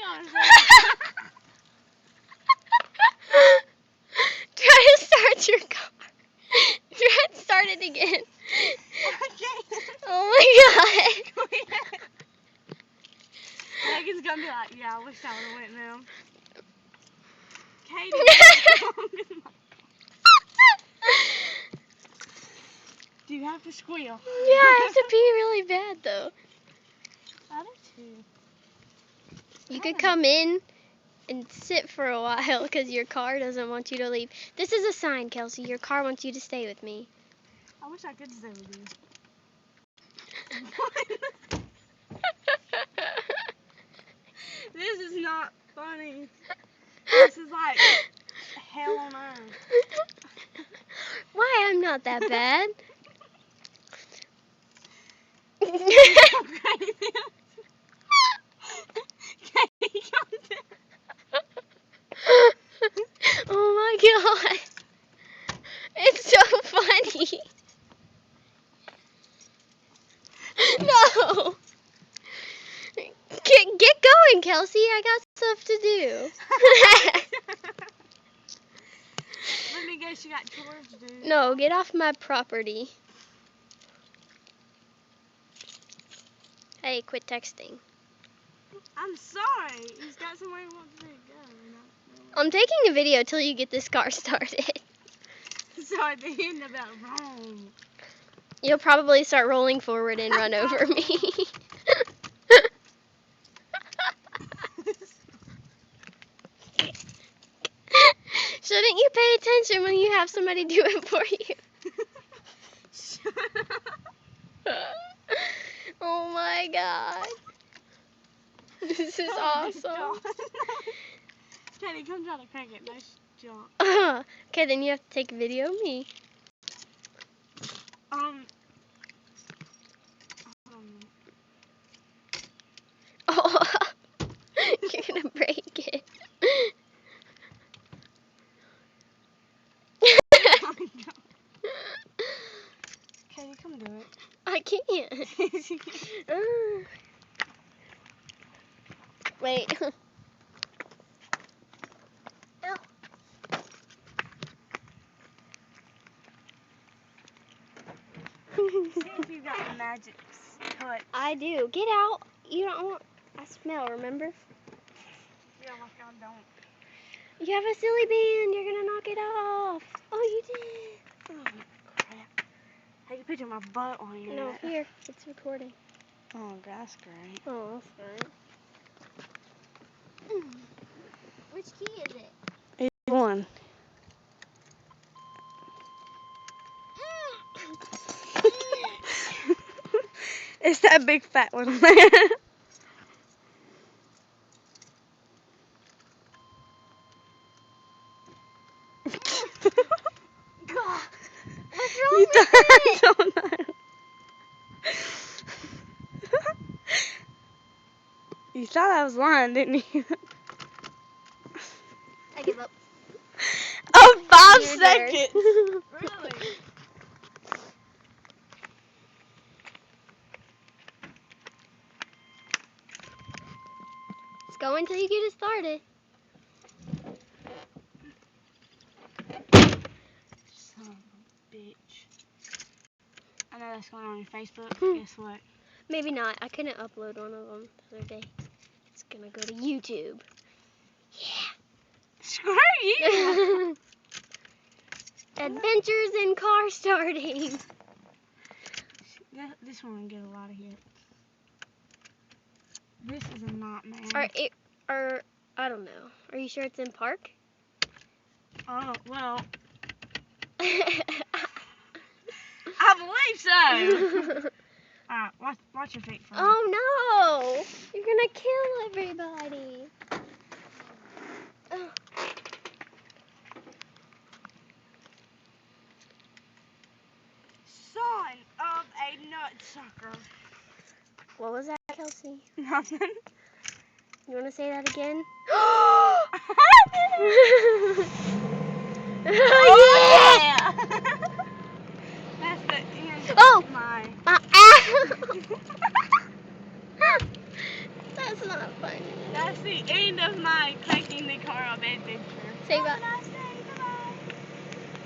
on. Try to start your car. Try to start it again. Oh my god. Megan's gonna be like, yeah, I wish I would have went now. Katie. Do you have to squeal? Yeah, I have to pee really bad though. I do too. You could come in and sit for a while because your car doesn't want you to leave. This is a sign, Kelsey. Your car wants you to stay with me. I wish I could stay with you. This is not funny. This is like hell on earth. Why? I'm not that bad. Oh my god. It's so funny. No. Get going, Kelsey. I got stuff to do. Let me guess, you got chores to do. No, get off my property. Hey, quit texting. I'm sorry. He's got somewhere he wants to go. I'm taking a video till you get this car started. So at the end of that wrong. You'll probably start rolling forward and run over me. Shouldn't you pay attention when you have somebody do it for you? Oh my god. This is awesome. Katie, come try to crank it. Nice jump. Okay, then you have to take a video of me. Oh, you're gonna break it. Katie, come do it. I can't. Wait. Ow. See if you got the magic touch. I do. Get out. You don't want. I smell, remember? Yeah, like I don't. You have a silly band. You're gonna knock it off. Oh, you did. Oh, crap. Take a picture of my butt on your No, here. It's recording. Oh, that's great. Oh, that's great. Which key is it? It's one. It's that big fat one. What's wrong with it? I don't know. You thought I was lying, didn't you? I give up. Oh, 5 You're seconds. Really? Let's go until you get it started. Son of a bitch. I know that's going on your Facebook. Guess what? Maybe not. I couldn't upload one of them the other day. It's gonna go to YouTube. Yeah. Screw you. Adventures in car starting. This one will get a lot of hits. This is a nightmare. I don't know. Are you sure it's in park? Oh, well. I believe so. Alright, watch your feet for me. Oh no! You're gonna kill everybody. Oh. Son of a nutsucker. What was that, Kelsey? Nothing. You want to say that again? Oh, Yeah! That's the end Oh! of my... That's not funny. That's the end of my taking the car up adventure. Say bye.